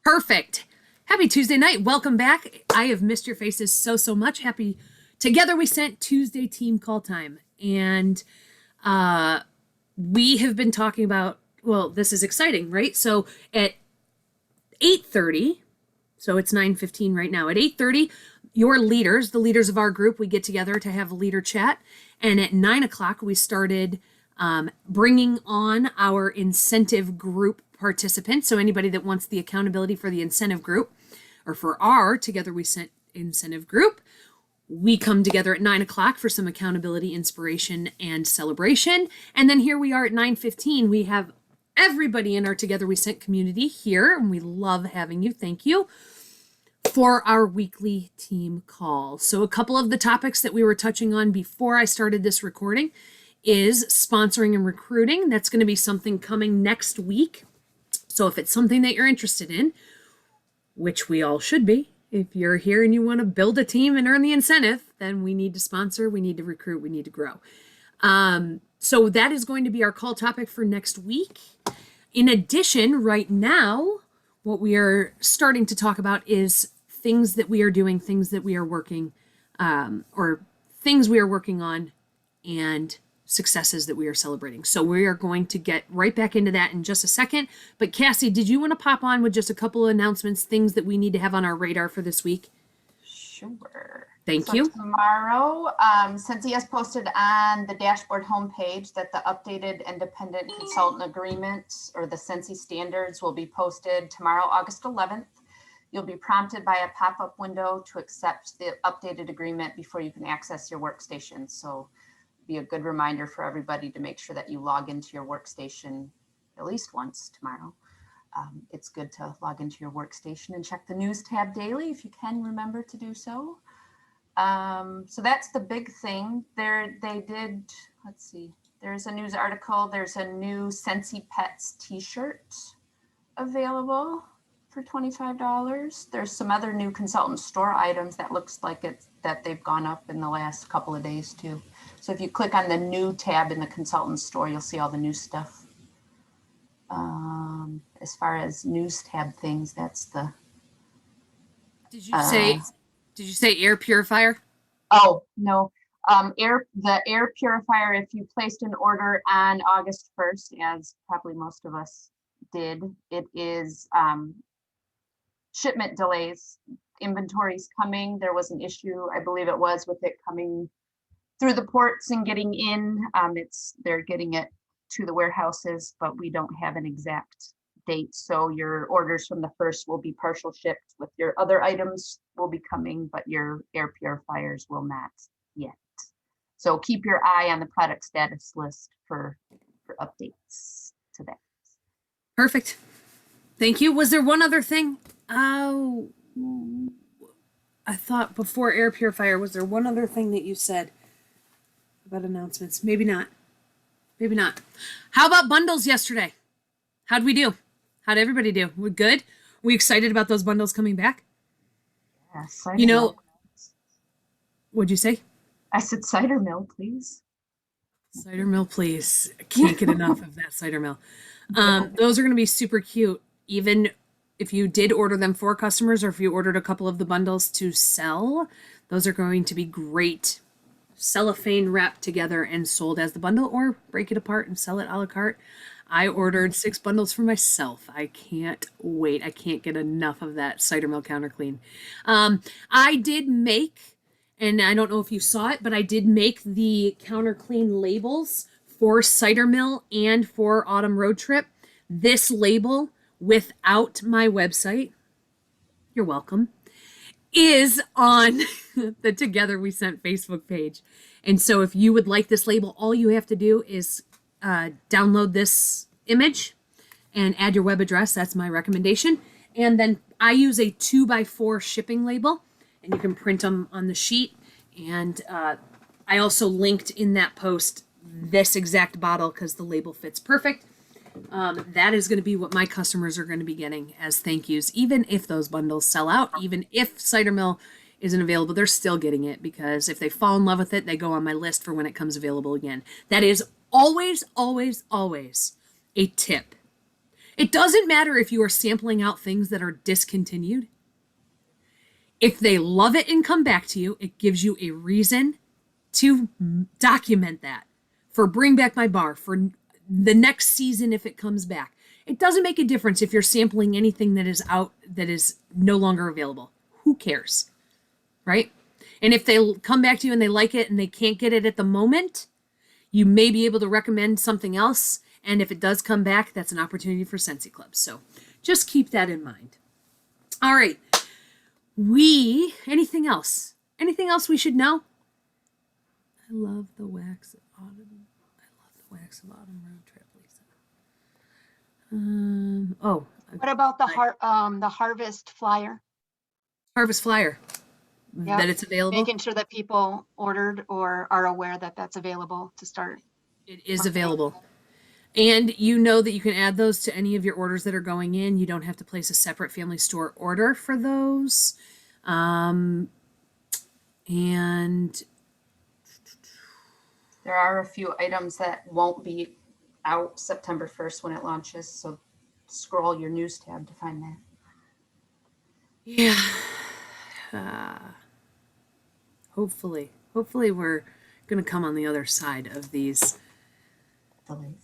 Perfect. Happy Tuesday night. Welcome back. I have missed your faces so much. Happy Together we sent Tuesday team call time. And we have been talking about, well, this is exciting, right? So at 8:30, so it's 9:15 right now. At 8:30, your leaders, the leaders of our group, we get together to have a leader chat. And at 9 o'clock, we started bringing on our incentive group participants. So anybody that wants the accountability for the incentive group or for our Together We Sent incentive group, we come together at 9 o'clock for some accountability, inspiration, and celebration. And then here we are at 9:15. We have everybody in our Together We Sent community here, and we love having you. Thank you. For our weekly team call. So a couple of the topics that we were touching on before I started this recording is sponsoring and recruiting. That's going to be something coming next week. So if it's something that you're interested in, which we all should be, if you're here and you want to build a team and earn the incentive, then we need to sponsor, we need to recruit, we need to grow. So that is going to be our call topic for next week. In addition, right now, what we are starting to talk about is things that we are doing, things that we are working, or things we are working on, and successes that we are celebrating. So we are going to get right back into that in just a second. But Cassie, did you want to pop on with just a couple of announcements, things that we need to have on our radar for this week? Sure. Thank you. Tomorrow, Scentsy has posted on the dashboard homepage that the updated independent consultant agreement or the Scentsy standards will be posted tomorrow, August 11th. You'll be prompted by a pop-up window to accept the updated agreement before you can access your workstation. So be a good reminder for everybody to make sure that you log into your workstation at least once tomorrow. It's good to log into your workstation and check the news tab daily if you can remember to do so. So that's the big thing. Let's see, there's a news article. There's a new Scentsy Pets t-shirt available for $25. There's some other new consultant store items that looks like that they've gone up in the last couple of days too. So if you click on the new tab in the consultant store, you'll see all the new stuff. As far as news tab things, that's the. Did you say air purifier? Oh no, the air purifier. If you placed an order on August 1st, as probably most of us did, it is shipment delays. Inventory's coming. There was an issue, I believe it was, with it coming through the ports and getting in. They're getting it to the warehouses, but we don't have an exact date. So your orders from the 1st will be partial shipped, with your other items will be coming, but your air purifiers will not yet. So keep your eye on the product status list for updates to that. Perfect. Thank you. Was there one other thing? Oh, I thought before air purifier, was there one other thing that you said about announcements? Maybe not. Maybe not. How about bundles yesterday? How'd we do? How'd everybody do? We good? We excited about those bundles coming back? Yeah, what'd you say? I said cider mill, please. Cider mill, please. I can't get enough of that cider mill. Those are going to be super cute. Even if you did order them for customers, or if you ordered a couple of the bundles to sell, those are going to be great. Cellophane wrapped together and sold as the bundle, or break it apart and sell it a la carte. I ordered 6 bundles for myself. I can't wait. I can't get enough of that cider mill counter clean. I did make, and I don't know if you saw it, but I did make the counter clean labels for cider mill and for autumn road trip. This label without my website, you're welcome, is on the Together We Sent Facebook page. And so if you would like this label, all you have to do is download this image and add your web address. That's my recommendation. And then I use a 2x4 shipping label, and you can print them on the sheet. And I also linked in that post this exact bottle because the label fits perfect. That is going to be what my customers are going to be getting as thank yous. Even if those bundles sell out, even if cider mill isn't available, they're still getting it, because if they fall in love with it, they go on my list for when it comes available again. That is always, always, always a tip. It doesn't matter if you are sampling out things that are discontinued. If they love it and come back to you, it gives you a reason to document that for Bring Back My Bar, for the next season if it comes back. It doesn't make a difference if you're sampling anything that is out that is no longer available. Who cares? Right? And if they come back to you and they like it and they can't get it at the moment, you may be able to recommend something else. And if it does come back, that's an opportunity for Scentsy Club. So just keep that in mind. All right. Anything else? Anything else we should know? I love the wax of autumn. I love the wax of autumn road trip, Lisa. What about the harvest flyer? Harvest flyer. Yep. That it's available. Making sure that people ordered or are aware that that's available to start. It is available. And you know that you can add those to any of your orders that are going in. You don't have to place a separate family store order for those. And There are a few items that won't be out September 1st when it launches. So scroll your news tab to find that. yeah. Hopefully we're going to come on the other side of these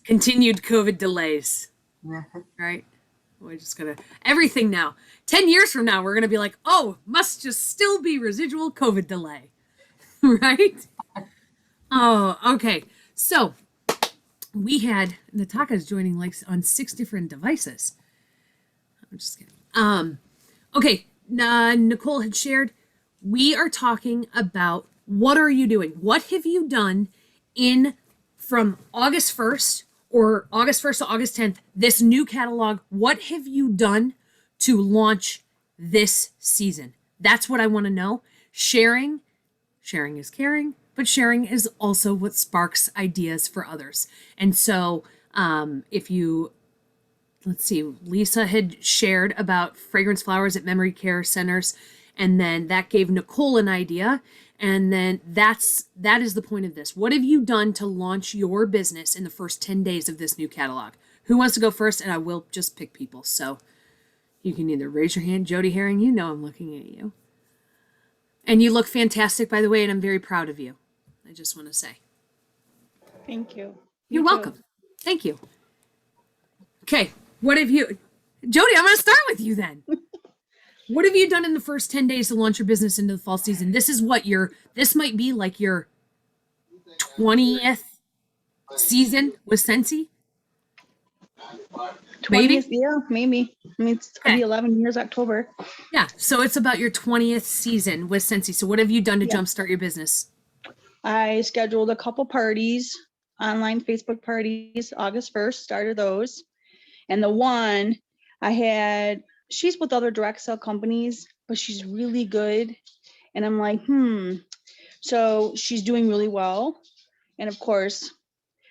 continued COVID delays, right? We're just going to, everything now, 10 years from now, we're going to be like, oh, must just still be residual COVID delay, right? Oh, okay. So we had, Nataka's joining like on 6 different devices. I'm just kidding. Okay. Nicole had shared, we are talking about what are you doing? What have you done from August 1st or August 1st to August 10th, this new catalog? What have you done to launch this season? That's what I want to know. Sharing is caring, but sharing is also what sparks ideas for others. And so let's see, Lisa had shared about fragrance flowers at memory care centers, and then that gave Nicole an idea. And then that is the point of this. What have you done to launch your business in the first 10 days of this new catalog? Who wants to go first? And I will just pick people. So you can either raise your hand. Jody Herring, you know I'm looking at you. And you look fantastic, by the way, and I'm very proud of you. I just want to say. Thank you. You're welcome. Thank you. Okay, what have you... Jody, I'm going to start with you then. What have you done in the first 10 days to launch your business into the fall season? This might be like your 20th season with Scentsy? 20th, yeah, maybe. I mean, it's going to be 11 years October. Yeah, so it's about your 20th season with Scentsy. So what have you done to jumpstart your business? I scheduled a couple parties, online Facebook parties, August 1st, started those. And the one I had, she's with other direct sell companies, but she's really good. And I'm like, So she's doing really well. And of course,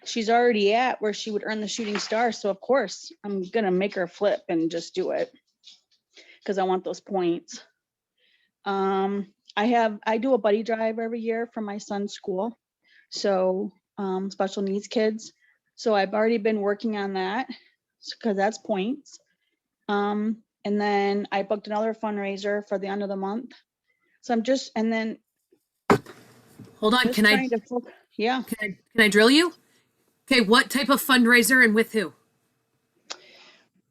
she's already at where she would earn the shooting star. So of course, I'm going to make her flip and just do it because I want those points. I do a buddy drive every year for my son's school. So special needs kids. So I've already been working on that because that's points. And then I booked another fundraiser for the end of the month. So I'm just, and then. Hold on, can I drill you? Okay, what type of fundraiser and with who?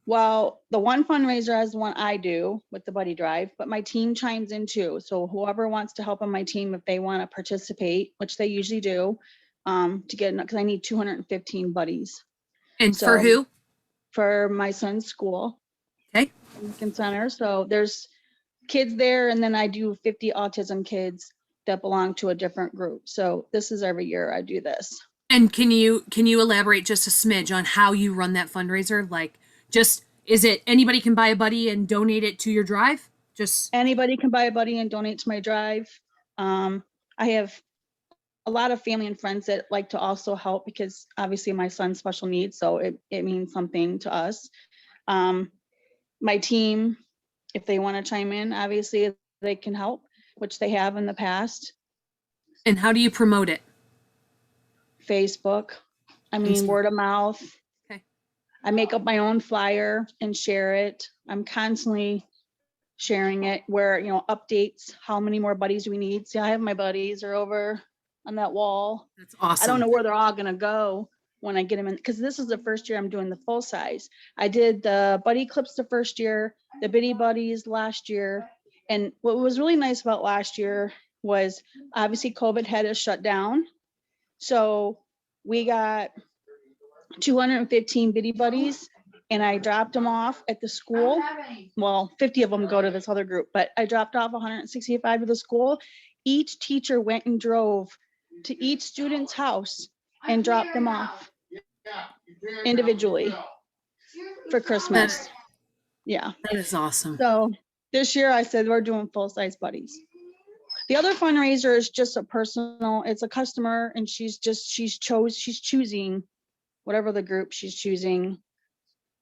Well, the one fundraiser is the one I do with the buddy drive, but my team chimes in too. So whoever wants to help on my team, if they want to participate, which they usually do, to get, because I need 215 buddies. And so, for who? For my son's school. Okay. Lincoln Center. So there's kids there, and then I do 50 autism kids that belong to a different group. So this is every year I do this. And can you elaborate just a smidge on how you run that fundraiser? Like, is it anybody can buy a buddy and donate it to your drive? Just anybody can buy a buddy and donate to my drive. I have a lot of family and friends that like to also help because obviously my son's special needs, so it means something to us. My team, if they want to chime in, obviously they can help, which they have in the past. And how do you promote it? Facebook. I mean, word of mouth. Okay. I make up my own flyer and share it. I'm constantly sharing it where, updates, how many more buddies we need. See, I have my buddies are over on that wall. That's I don't awesome. know where they're all gonna go when I get them in, because this is the first year I'm doing the full size. I did the buddy clips the first year, the bitty buddies last year. And what was really nice about last year was obviously COVID had us shut down. So we got 215 bitty buddies and I dropped them off at the school. Well, 50 of them go to this other group, but I dropped off 165 to the school. Each teacher went and drove to each student's house and dropped them off individually for Christmas. Yeah. That is awesome. So this year I said, we're doing full size buddies. The other fundraiser is just a personal, it's a customer and she's choosing whatever the group she's choosing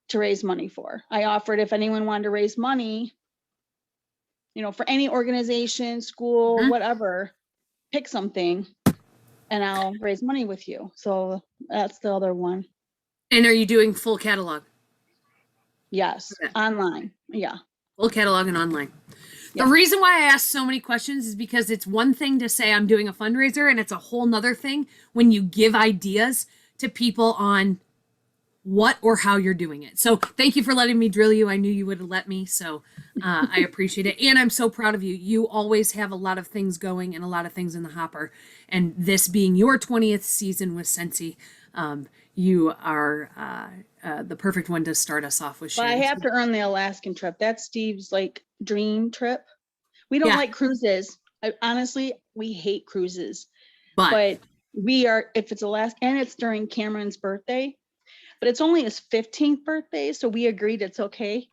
to raise money for. I offered if anyone wanted to raise money, for any organization, school, Mhm. whatever, pick something and I'll raise money with you. So that's the other one. And are you doing full catalog? Yes, Okay. online. Yeah. Full catalog and online. Yeah. The reason why I ask so many questions is because it's one thing to say I'm doing a fundraiser, and it's a whole nother thing when you give ideas to people on what or how you're doing it. So thank you for letting me drill you. I knew you would have let me, so I appreciate it. And I'm so proud of you. You always have a lot of things going and a lot of things in the hopper. And this being your 20th season with Scentsy, you are the perfect one to start us off with. But I Sharon. have to earn the Alaskan trip. That's Steve's dream trip. We don't Yeah. like cruises. Honestly, we hate cruises. but But we are, if it's Alaska, and it's during Cameron's birthday, but it's only his 15th birthday. So we agreed it's okay.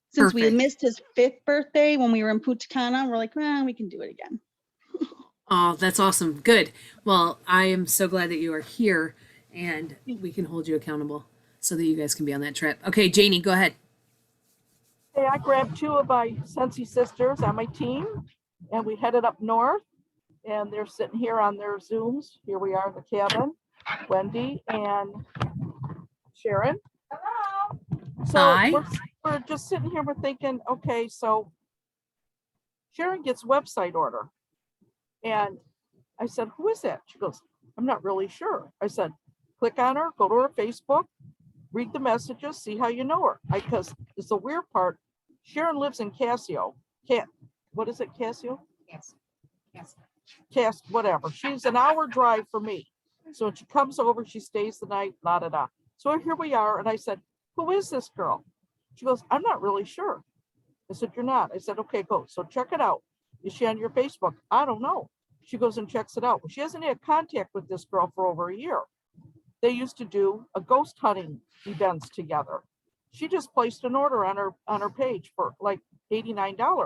Since we Perfect. missed his 5th birthday when we were in Punta Cana, we're like, we can do it again. Oh, that's awesome. Good. Well, I am so glad that you are here and we can hold you accountable so that you guys can be on that trip. Okay, Janie, go ahead. Hey, I grabbed 2 of my Scentsy sisters on my team and we headed up north and they're sitting here on their Zooms. Here we are in the cabin, Wendy and Sharon. Hello. So Hi. we're just sitting here, we're thinking, okay, so Sharon gets website order. And I said, who is that? She goes, I'm not really sure. I said, click on her, go to her Facebook, read the messages, see how you know her. Because it's the weird part. Sharon lives in Casio. What is it, Casio? Yes. Whatever. She's an hour drive for me. So when she comes over, she stays the night, la da da. So here we are. And I said, who is this girl? She goes, I'm not really sure. I said, you're not. I said, okay, go. So check it out. Is she on your Facebook? I don't know. She goes and checks it out. Well, she hasn't had contact with this girl for over a year. They used to do a ghost hunting events together. She just placed an order on her page for like $89.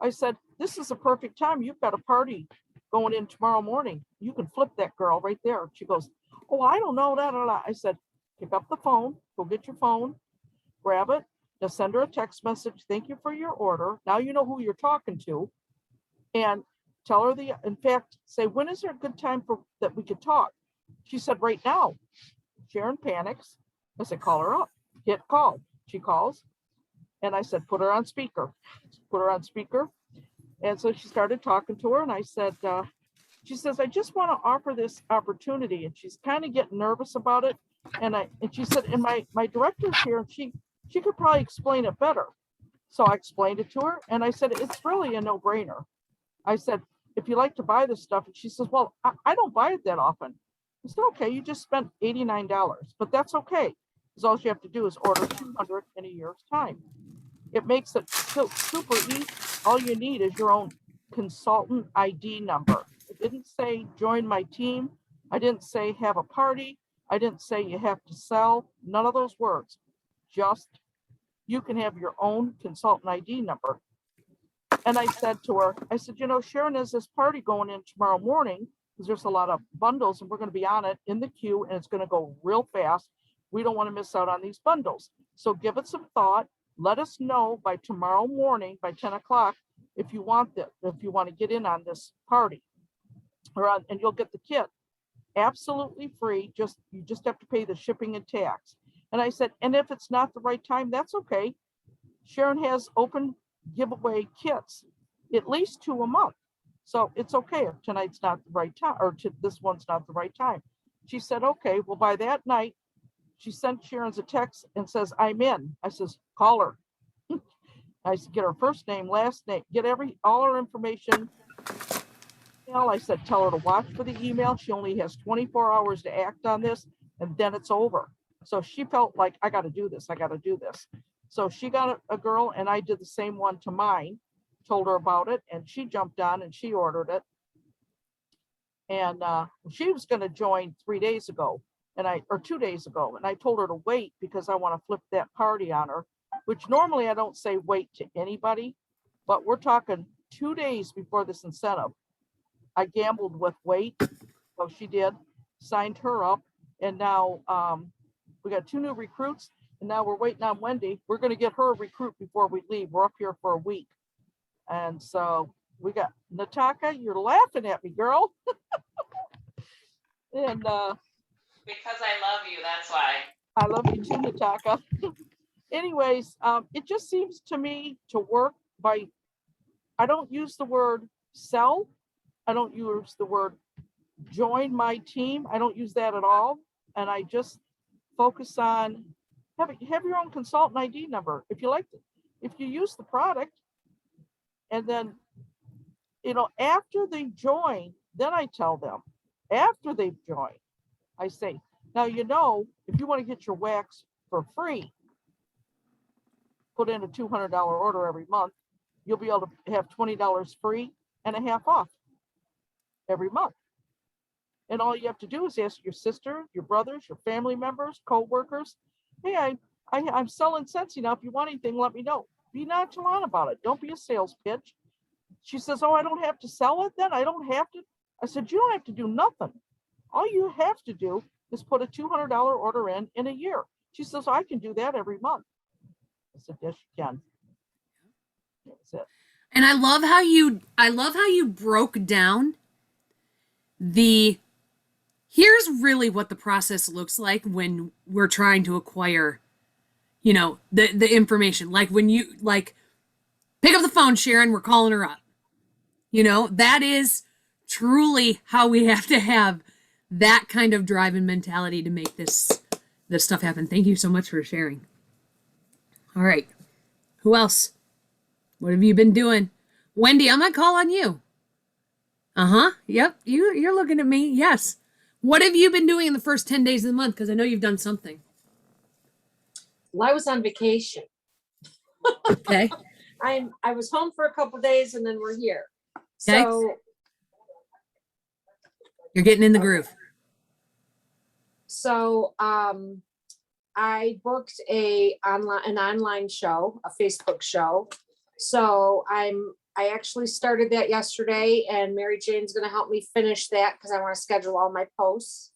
I said, this is a perfect time. You've got a party going in tomorrow morning. You can flip that girl right there. She goes, oh, I don't know. I said, pick up the phone, go get your phone, grab it, just send her a text message. Thank you for your order. Now you know who you're talking to. And tell her in fact, say, when is there a good time that we could talk? She said, right now. Sharon panics. I said, call her up, hit call. She calls. And I said, put her on speaker. And so she started talking to her. And I said, she says, I just want to offer this opportunity. And she's kind of getting nervous about it. And she said, and my director's here, and she could probably explain it better. So I explained it to her. And I said, it's really a no-brainer. I said, if you like to buy this stuff, and she says, well, I don't buy it that often. I said, okay, you just spent $89, but that's okay. Because all you have to do is order 200 in a year's time. It makes it so super easy. All you need is your own consultant ID number. It didn't say join my team. I didn't say have a party. I didn't say you have to sell. None of those words. Just you can have your own consultant ID number. And I said to her, I said, Sharon has this party going in tomorrow morning because there's a lot of bundles and we're going to be on it in the queue and it's going to go real fast. We don't want to miss out on these bundles. So give it some thought. Let us know by tomorrow morning, by 10 o'clock, if you want to get in on this party and you'll get the kit absolutely free. You just have to pay the shipping and tax. And I said, and if it's not the right time, that's okay. Sharon has open giveaway kits, at least 2 a month. So it's okay if tonight's not the right time, or this one's not the right time. She said, okay. Well, by that night, she sent Sharon's a text and says, I'm in. I says, call her. I said, get her first name, last name, get all her information. I said, tell her to watch for the email. She only has 24 hours to act on this, and then it's over. So she felt like, I got to do this. I got to do this. So she got a girl, and I did the same one to mine, told her about it, and she jumped on and she ordered it. And she was going to join 3 days ago, or 2 days ago. And I told her to wait because I want to flip that party on her, which normally I don't say wait to anybody, but we're talking 2 days before this incentive. I gambled with wait. So she did, signed her up. And now we got 2 new recruits. And now we're waiting on Wendy. We're going to get her a recruit before we leave. We're up here for a week. And so we got Nataka. You're laughing at me, girl. And because I love you, that's why. I love you too, Nataka. Anyways, it just seems to me to work by, I don't use the word sell. I don't use the word join my team. I don't use that at all. And I just focus on have your own consultant ID number. If you like it, if you use the product, and then, after they join, then I tell them, after they've joined, I say, now, if you want to get your wax for free, put in a $200 order every month, you'll be able to have $20 free and a half off every month. And all you have to do is ask your sister, your brothers, your family members, co-workers, hey, I'm selling Scentsy now. If you want anything, let me know. Be nonchalant about it. Don't be a sales pitch. She says, oh, I don't have to sell it then? I don't have to? I said, you don't have to do nothing. All you have to do is put a $200 order in a year. She says, I can do that every month. I said, yes, you can. That's it. And I love how you broke down here's really what the process looks like when we're trying to acquire, the information. Like when you pick up the phone, Sharon, we're calling her up. That is truly how we have to have that kind of drive and mentality to make this stuff happen. Thank you so much for sharing. All right. Who else? What have you been doing? Wendy, I'm going to call on you. Uh-huh. Yep. You're looking at me. Yes. What have you been doing in the first 10 days of the month? Because I know you've done something. Well, I was on vacation. Okay. I was home for a couple of days and then we're here. Okay. So You're getting in the groove. So I booked an online show, a Facebook show. So I actually started that yesterday, and Mary Jane's going to help me finish that because I want to schedule all my posts.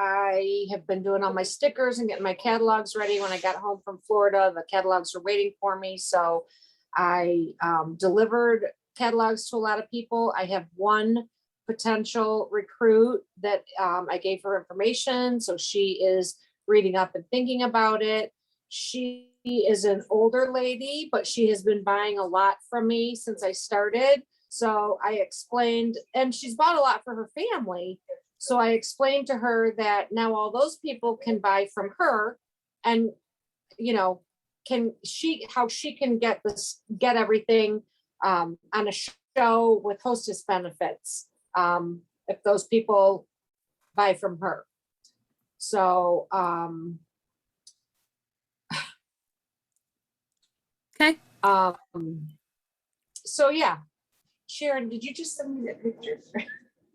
I have been doing all my stickers and getting my catalogs ready. When I got home from Florida, the catalogs were waiting for me. So I delivered catalogs to a lot of people. I have one potential recruit that I gave her information. So she is reading up and thinking about it. She is an older lady, but she has been buying a lot from me since I started. So I explained, and she's bought a lot for her family. So I explained to her that now all those people can buy from her, and how she can get everything on a show with hostess benefits if those people buy from her. So Okay. So yeah, Sharon, did you just send me that picture?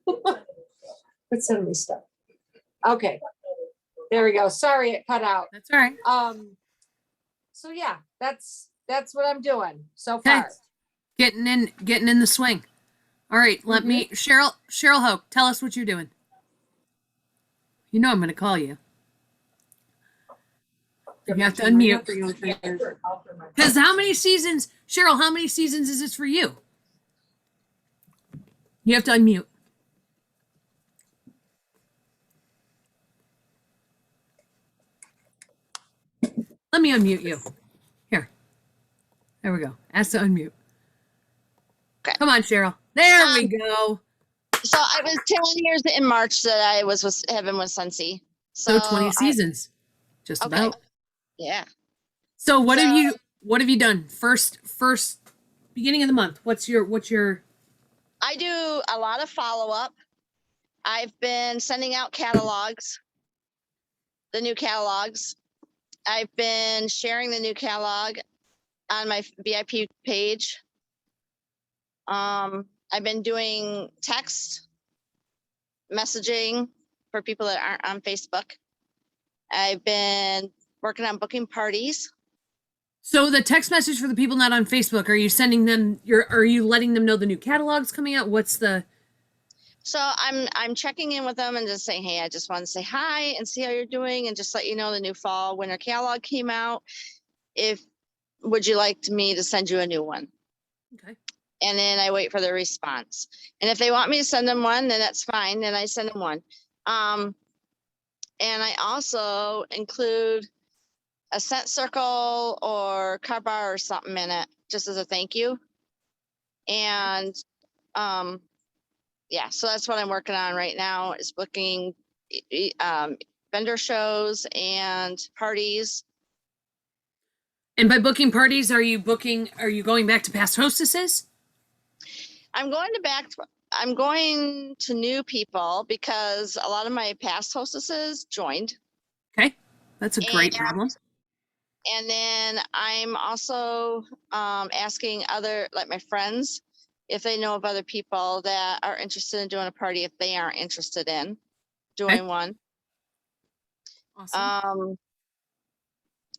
Quit sending me stuff. Okay, there we go. Sorry, it cut out. That's all right. So yeah, that's what I'm doing so Okay. far. Getting in the swing. All right, let me Cheryl Hoke, tell us what you're doing. I'm going to call you. You have to unmute. Because how many seasons, Cheryl, how many seasons is this for you? You have to unmute. Let me unmute you. Here. There we go. Ask to unmute. Okay. Come on, Cheryl. There we go. So I was 10 years in March that I was with having with Scentsy. So 20 seasons. Just Okay. about. Yeah. So what So- have you done? First beginning of the month. What's your I do a lot of follow-up. I've been sending out catalogs, the new catalogs. I've been sharing the new catalog on my VIP page. I've been doing text messaging for people that aren't on Facebook. I've been working on booking parties. So the text message for the people not on Facebook, are you sending them are you letting them know the new catalog's coming out? What's the So I'm checking in with them and just saying, hey, I just want to say hi and see how you're doing and just let you know the new fall winter catalog came out. Would you like me to send you a new one? Okay. And then I wait for the response. And if they want me to send them one, then that's fine. Then I send them one. And I also include a scent circle or car bar or something in it, just as a thank you. And yeah, so that's what I'm working on right now is booking vendor shows and parties. And by booking parties, are you going back to past hostesses? I'm going to new people because a lot of my past hostesses joined. Okay. That's a great problem. And then I'm also asking like my friends if they know of other people that are interested in doing a party if they aren't interested in doing one. Awesome.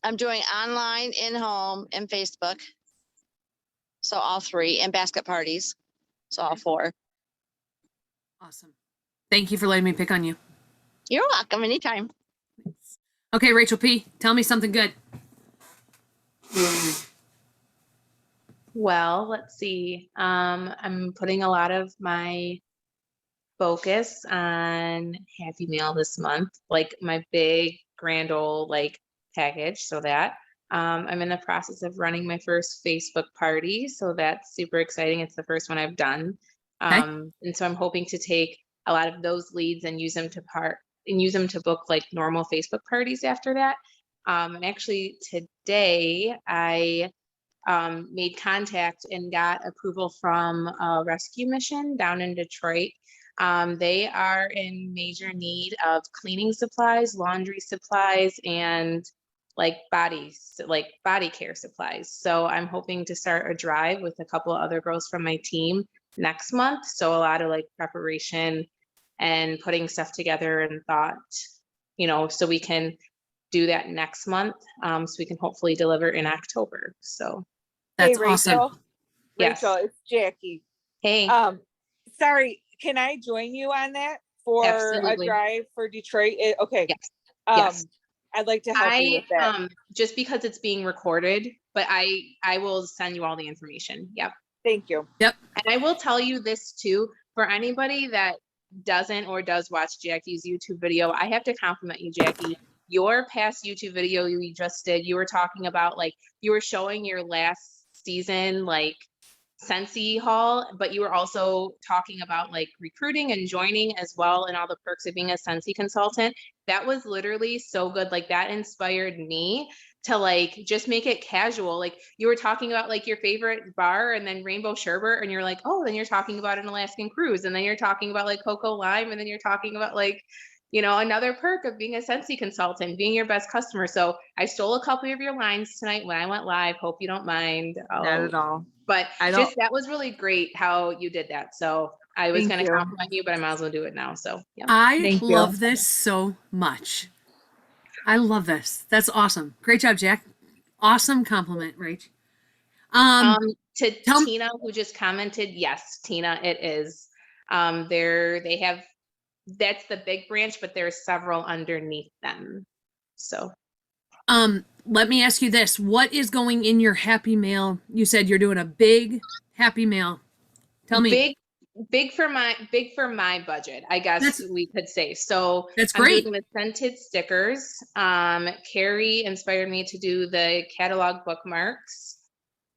I'm doing online, in-home, and Facebook. So all three, and basket parties. So all four. Awesome. Thank you for letting me pick on you. You're welcome anytime. Okay, Rachel P., tell me something good. Well, let's see. I'm putting a lot of my focus on Happy Meal this month, like my big grand old package. So that I'm in the process of running my first Facebook party. So that's super exciting. It's the first one I've done. And so I'm hoping to take a lot of those leads and use them to book like normal Facebook parties after that. And actually today I made contact and got approval from a rescue mission down in Detroit. They are in major need of cleaning supplies, laundry supplies, and body care supplies. So I'm hoping to start a drive with a couple of other girls from my team next month. So a lot of preparation and putting stuff together and thought, so we can do that next month. So we can hopefully deliver in October. So that's hey, awesome. Rachel. Yes. Rachel, it's Jackie. Hey. Sorry, can I join you on that for Absolutely. a drive for Detroit? Okay. Yes. Yes. I'd like to help you with that. Just because it's being recorded, but I will send you all the information. Yep. Thank you. Yep. And I will tell you this too, for anybody that doesn't or does watch Jackie's YouTube video, I have to compliment you, Jackie. Your past YouTube video you just did, you were talking about you were showing your last season Scentsy haul, but you were also talking about recruiting and joining as well and all the perks of being a Scentsy consultant. That was literally so good. That inspired me to just make it casual. You were talking about your favorite bar and then rainbow sherbet, and you're oh, then you're talking about an Alaskan cruise, and then you're talking about cocoa lime, and then you're talking about another perk of being a Scentsy consultant, being your best customer. So I stole a couple of your lines tonight when I went live. Hope you don't mind. Not at all. But I don't. that was really great how you did that. So I was going to compliment you, but I might as well do it now. So yeah. I love this so much. I love this. That's awesome. Great job, Jack. Awesome compliment, Rach. To Tina, who just commented, yes, Tina, it is. They have, that's the big branch, but there's several underneath them. So let me ask you this. What is going in your Happy Mail? You said you're doing a big Happy Mail. Tell me. big for my budget, I guess we could say. So That's I'm great. doing the scented stickers. Carrie inspired me to do the catalog bookmarks.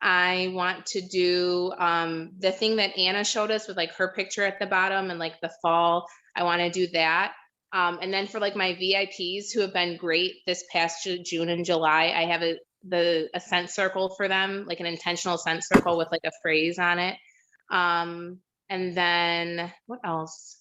I want to do the thing that Anna showed us with like her picture at the bottom and like the fall. I want to do that. And then for like my VIPs who have been great this past June and July, I have a scent circle for them, like an intentional scent circle with like a phrase on it. And then what else?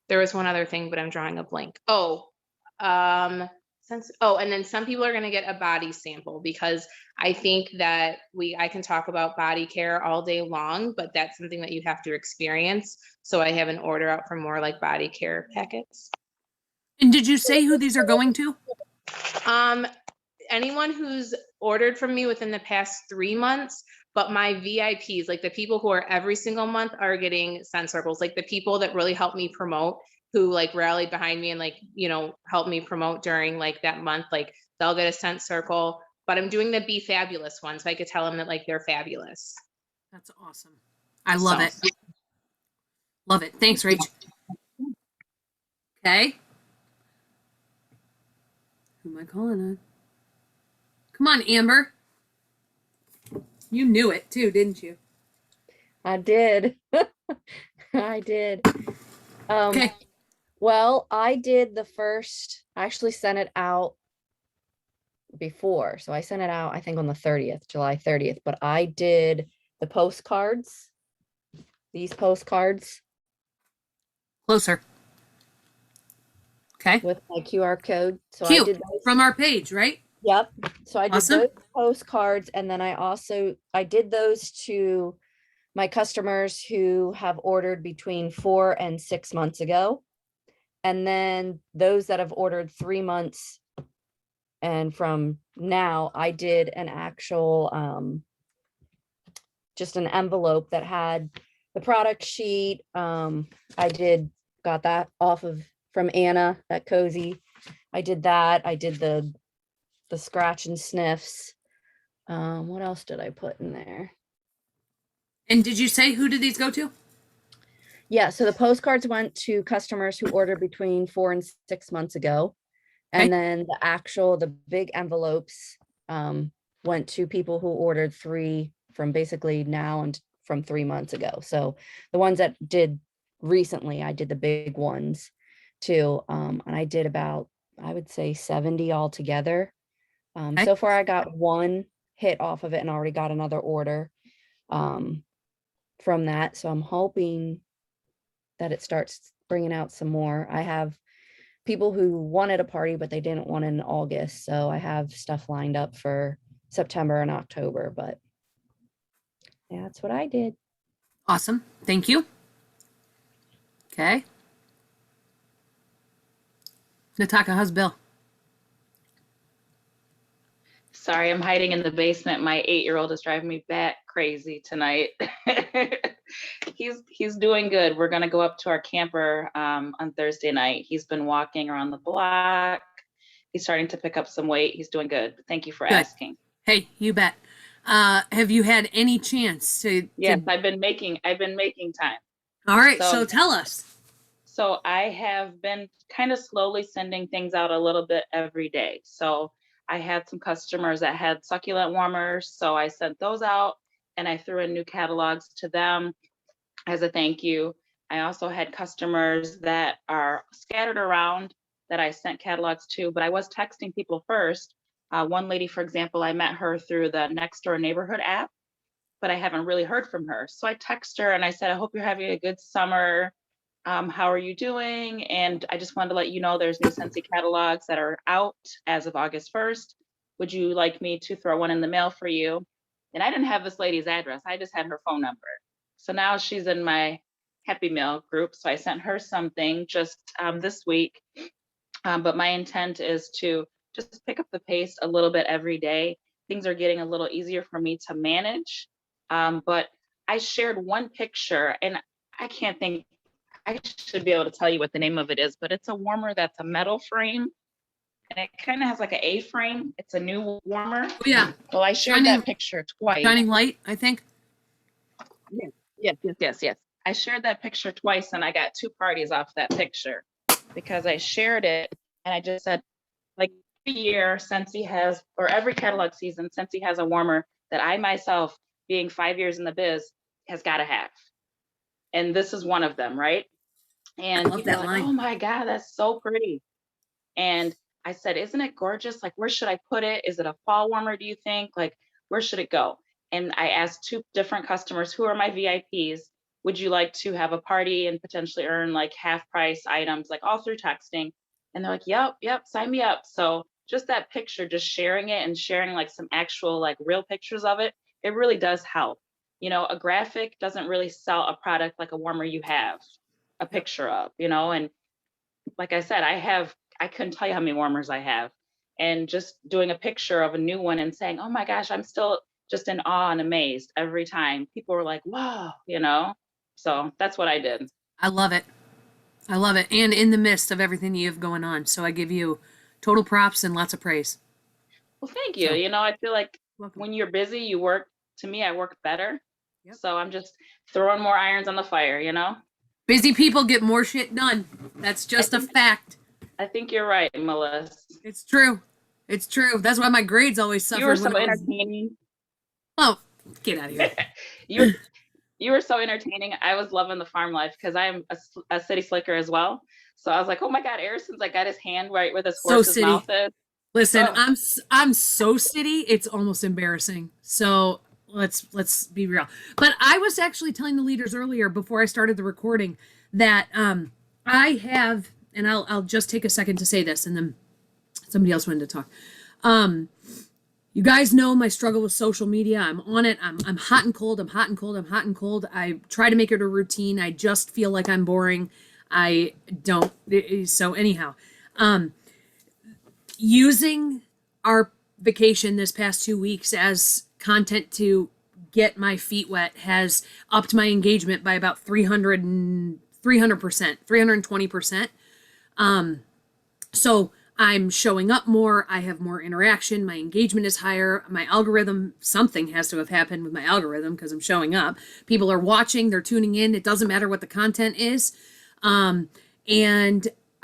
There was one other thing, but I'm drawing a blank. And then some people are going to get a body sample because I think that I can talk about body care all day long, but that's something that you have to experience. So I have an order out for more like body care packets. And did you say who these are going to? Anyone who's ordered from me within the past 3 months, but my VIPs, like the people who are every single month, are getting scent circles. Like the people that really help me promote, who like rallied behind me and like, you know, help me promote during like that month, like they'll get a scent circle. But I'm doing the Be Fabulous one, so I could tell them that like they're fabulous. That's awesome. I love it. Love it. Thanks, Rach. Okay. Who am I calling on? Come on, Amber. You knew it too, didn't you? I did. I did. Okay. Well, I did the first, I actually sent it out before. So I sent it out, I think on the 30th, July 30th, but I did the postcards, these postcards Closer. Okay. with my QR code. So I Cute. did those. From our page, right? Yep. So I did Awesome. those postcards, and then I did those to my customers who have ordered between 4 and 6 months ago. And then those that have ordered 3 months and from now, I did an actual just an envelope that had the product sheet. Got that from Anna at Cozy. I did that. I did the scratch and sniffs. What else did I put in there? And did you say who did these go to? Yeah, so the postcards went to customers who ordered between 4 and 6 months ago. Okay. And then the big envelopes went to people who ordered 3 from basically now and from 3 months ago. So the ones that did recently, I did the big ones too. And I did about, I would say 70 altogether. Okay. So far I got 1 hit off of it and already got another order from that. So I'm hoping that it starts bringing out some more. I have people who wanted a party, but they didn't want it in August. So I have stuff lined up for September and October, but yeah, that's what I did. Awesome. Thank you. Okay. Nataka, how's Bill? Sorry, I'm hiding in the basement. My 8-year-old is driving me bat crazy tonight. He's doing good. We're gonna go up to our camper on Thursday night. He's been walking around the block. He's starting to pick up some weight. He's doing good. Thank you for asking. Hey, you bet. Have you had any chance to? Yes, I've been making time. All right, so tell us. So I have been kind of slowly sending things out a little bit every day. So I had some customers that had succulent warmers, so I sent those out and I threw in new catalogs to them as a thank you. I also had customers that are scattered around that I sent catalogs to, but I was texting people first. One lady, for example, I met her through the Nextdoor neighborhood app, but I haven't really heard from her. So I text her and I said, I hope you're having a good summer. How are you doing? And I just wanted to let you know there's new Scentsy catalogs that are out as of August 1st. Would you like me to throw one in the mail for you? And I didn't have this lady's address. I just had her phone number. So now she's in my Happy Mail group. So I sent her something just this week. But my intent is to just pick up the pace a little bit every day. Things are getting a little easier for me to manage. But I shared one picture and I can't think, I should be able to tell you what the name of it is, but it's a warmer that's a metal frame and it kind of has like an A-frame. It's a new warmer. Oh, yeah. Well, I shared that picture twice. Shining light, I think. Yes. I shared that picture twice and I got 2 parties off that picture because I shared it and I just said, like, every year Scentsy has, or every catalog season, Scentsy has a warmer that I myself, being 5 years in the biz, has got to have. And this is one of them, right? And love people are that like, line. oh my God, that's so pretty. And I said, isn't it gorgeous? Like, where should I put it? Is it a fall warmer, do you think? Like, where should it go? And I asked 2 different customers, who are my VIPs? Would you like to have a party and potentially earn like half price items, like all through texting? And they're like, yep, sign me up. So just that picture, just sharing it and sharing like some actual like real pictures of it, it really does help. You know, a graphic doesn't really sell a product like a warmer you have a picture of, you know, and like I said, I couldn't tell you how many warmers I have. And just doing a picture of a new one and saying, oh my gosh, I'm still just in awe and amazed every time. People were like, wow, you know? So that's what I did. I love it. I love it. And in the midst of everything you have going on. So I give you total props and lots of praise. Well, thank you. So- You know, I feel like Welcome. when you're busy, you work, to me, I work better. Yep. So I'm just throwing more irons on the fire, you know? Busy people get more shit done. That's just a fact. I think you're right, Melissa. It's true. It's true. That's why my grades always suffer. You were so when it was- entertaining. Oh, get out of here. You were so entertaining. I was loving the farm life because I'm a city slicker as well. So I was like, oh my God, Arison's like got his hand right where this So horse's city. mouth is. Listen, Oh. I'm so city, it's almost embarrassing. So let's be real. But I was actually telling the leaders earlier before I started the recording that I have, and I'll just take a second to say this, and then somebody else wanted to talk. You guys know my struggle with social media. I'm on it. I'm hot and cold. I'm hot and cold. I'm hot and cold. I try to make it a routine. I just feel like I'm boring. I don't. So anyhow, using our vacation this past 2 weeks as content to get my feet wet has upped my engagement by about 300%, 320%. So I'm showing up more. I have more interaction. My engagement is higher. My algorithm, something has to have happened with my algorithm because I'm showing up. People are watching, they're tuning in. It doesn't matter what the content is. And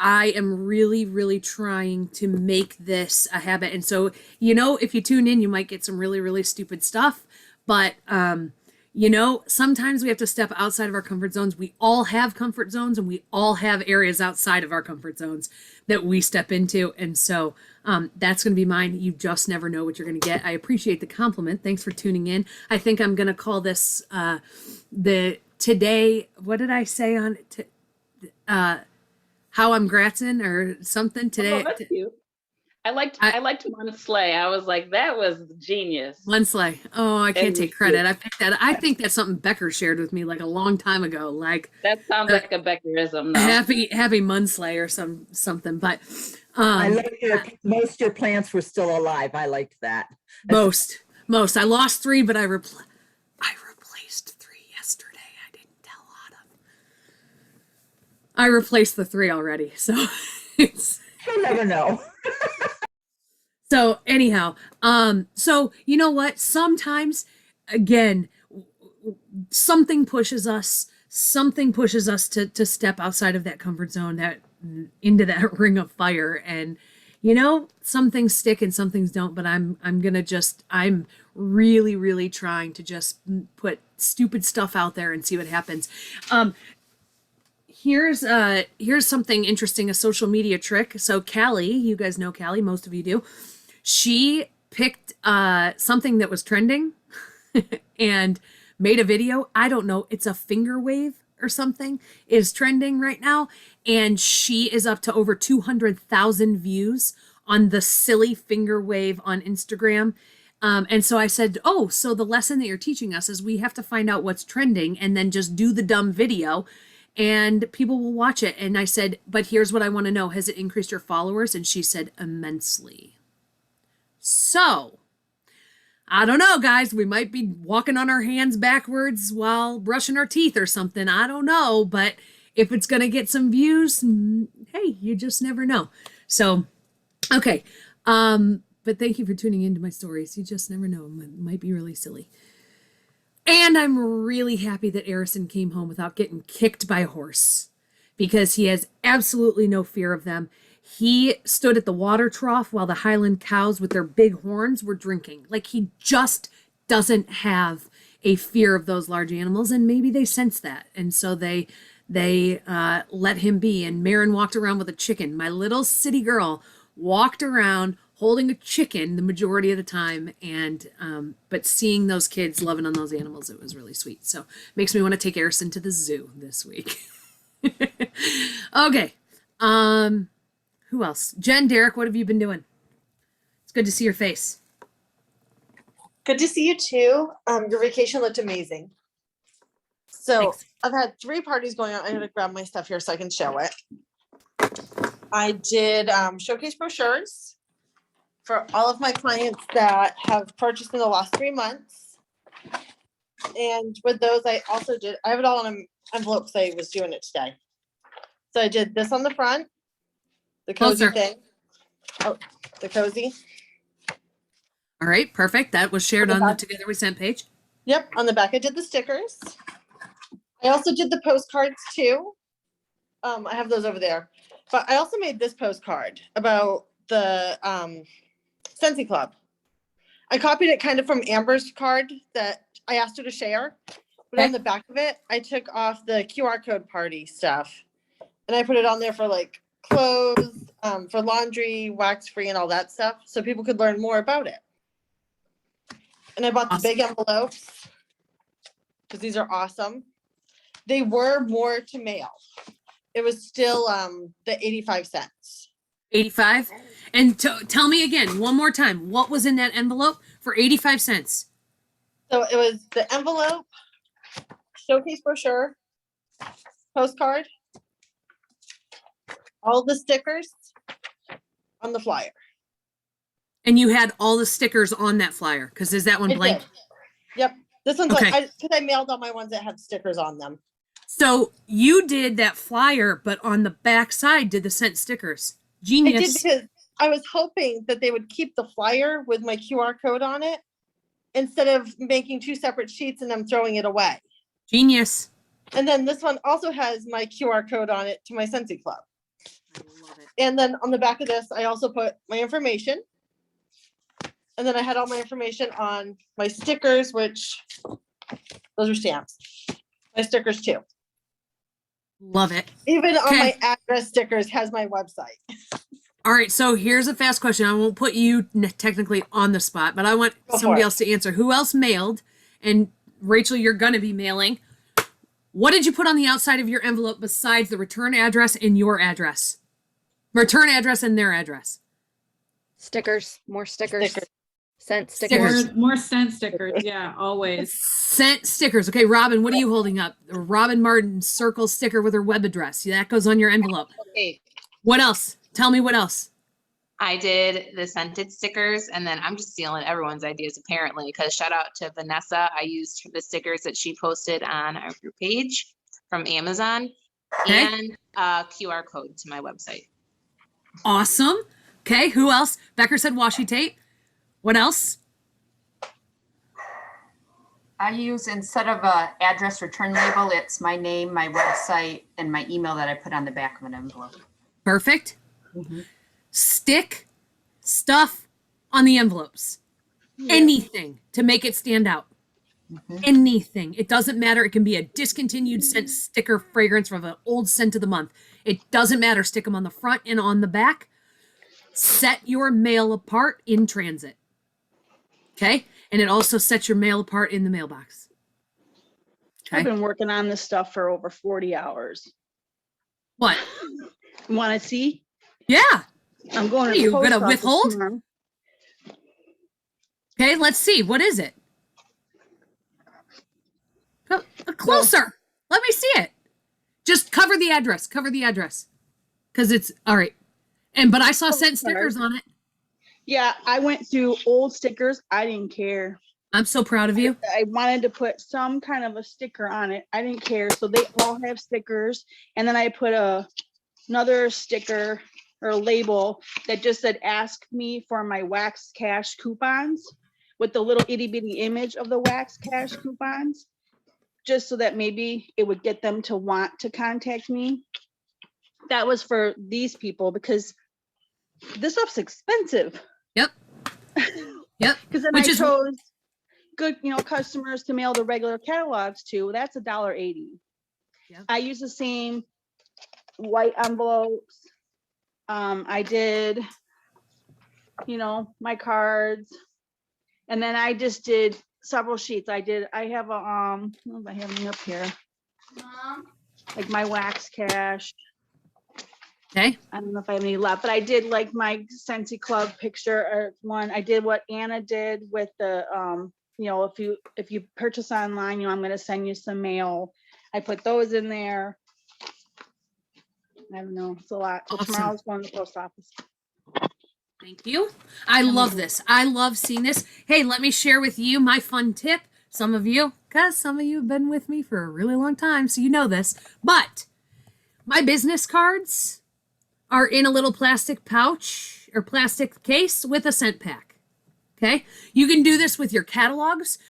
I am really, really trying to make this a habit. And so, you know, if you tune in, you might get some really, really stupid stuff. But, you know, sometimes we have to step outside of our comfort zones. We all have comfort zones and we all have areas outside of our comfort zones that we step into. And so that's going to be mine. You just never know what you're going to get. I appreciate the compliment. Thanks for tuning in. I think I'm going to call this the today, what did I say on it? How I'm Gratzin or something today. Oh, that's cute. I liked one sleigh. I was like, that was genius. One sleigh. Oh, I can't And take credit. I picked that. I think that's something Becker shared with me like a long time ago. Like that sounds like a Beckerism, though. happy Munsley or something. But I like most of your plants were still alive. I liked that. most. I lost 3, but I replaced 3 yesterday. I didn't tell Autumn. I replaced the 3 already. So it's You never know. so anyhow, so you know what? Sometimes, again, something pushes us to step outside of that comfort zone, that into that ring of fire. And you know, some things stick and some things don't, but I'm really, really trying to just put stupid stuff out there and see what happens. Here's something interesting, a social media trick. So Callie, you guys know Callie, most of you do. She picked something that was trending and made a video. I don't know, it's a finger wave or something is trending right now. And she is up to over 200,000 views on the silly finger wave on Instagram. And so I said, oh, so the lesson that you're teaching us is we have to find out what's trending and then just do the dumb video and people will watch it. And I said, but here's what I want to know. Has it increased your followers? And she said, immensely. So I don't know, guys, we might be walking on our hands backwards while brushing our teeth or something. I don't know, but if it's going to get some views, hey, you just never know. So, okay. But thank you for tuning into my stories. You just never know. It might be really silly. And I'm really happy that Arison came home without getting kicked by a horse because he has absolutely no fear of them. He stood at the water trough while the Highland cows with their big horns were drinking. Like he just doesn't have a fear of those large animals, and maybe they sense that. And so they let him be. And Marin walked around with a chicken. My little city girl walked around holding a chicken the majority of the time, and but seeing those kids loving on those animals, it was really sweet. So makes me want to take Arison to the zoo this week. Okay. Who else? Jen, Derek, what have you been doing? It's good to see your face. Good to see you too. Your vacation looked amazing. So Thanks. I've had 3 parties going on. I'm gonna grab my stuff here so I can show it. I did showcase brochures for all of my clients that have purchased in the last 3 months. And with those, I have it all in envelopes. I was doing it today. So I did this on the front, the cozy Closer. thing. Oh, the cozy. All right, perfect. That was shared on the Together We Sent page. Yep, on the back I did the stickers. I also did the postcards too. I have those over there. But I also made this postcard about the Scentsy Club. I copied it kind of from Amber's card that I asked her to share. But on the back of it, I took off the QR code party stuff. And I put it on there for like clothes, for laundry, wax free, and all that stuff. So people could learn more about it. And I bought the big envelopes because these are awesome. They were more to mail. It was still the 85 cents. 85? And tell me again, one more time, what was in that envelope for 85 cents? So it was the envelope, showcase brochure, postcard, all the stickers on the flyer. And you had all the stickers on that flyer, because is that one blank? Yep. This one's Okay. because I mailed all my ones that had stickers on them. So you did that flyer, but on the back side did the scent stickers. Genius. I did because I was hoping that they would keep the flyer with my QR code on it instead of making 2 separate sheets and them throwing it away. Genius. And then this one also has my QR code on it to my Scentsy Club. I love it. And then on the back of this, I also put my information. And then I had all my information on my stickers, which those are stamps. My stickers too. Love it. Even on Okay. my address stickers has my website. All right, so here's a fast question. I won't put you technically on the spot, but I want Go somebody for it. else to answer. Who else mailed? And Rachel, you're going to be mailing. What did you put on the outside of your envelope besides the return address and your address? Return address and their address. Stickers, more stickers. Stickers. Scent stickers. More scent stickers. Yeah, always. Scent stickers. Okay, Robin, what are you holding up? A Robin Martin circle sticker with her web address. That goes on your envelope. Okay. What else? Tell me what else. I did the scented stickers, and then I'm just stealing everyone's ideas apparently, because shout out to Vanessa. I used the stickers that she posted on our group page from Amazon, Okay. and a QR code to my website. Awesome. Okay, who else? Becker said washi tape. What else? I use, instead of a address return label, it's my name, my website, and my email that I put on the back of an envelope. Perfect. Stick stuff on the envelopes. Anything to make it stand out. Anything. It doesn't matter. It can be a discontinued scent sticker fragrance from an old scent of the month. It doesn't matter. Stick them on the front and on the back. Set your mail apart in transit. Okay? And it also sets your mail apart in the mailbox. I've Okay? been working on this stuff for over 40 hours. What? Want to see? Yeah. I'm going What to are you the post gonna office withhold? tomorrow. Okay, let's see. What is it? Closer. Let me see it. Just cover the address. Cover the address. Because it's all right. But I saw scent stickers on it. Yeah, I went through old stickers. I didn't care. I'm so proud of you. I wanted to put some kind of a sticker on it. I didn't care. So they all have stickers. And then I put another sticker or label that just said, ask me for my wax cash coupons. with the little itty bitty image of the wax cash coupons, just so that maybe it would get them to want to contact me. That was for these people because this stuff's expensive. Yep. Yep. Because then Which I is- chose good, customers to mail the regular catalogs to. That's $1.80. Yep. I use the same white envelopes. I did, my cards, and then I just did several sheets. I have a, I don't know if I have any up here, like my wax cash. Okay. I don't know if I have any left, but I did like my Scentsy Club picture or one. I did what Anna did with the, if you purchase online, I'm going to send you some mail. I put those in there. I don't know. It's a lot. So Awesome. tomorrow's going to the post office. Thank you. I love this. I love seeing this. Hey, let me share with you my fun tip. Some of you have been with me for a really long time, so you know this. But my business cards are in a little plastic pouch or plastic case with a scent pack. Okay. You can do this with your catalogs.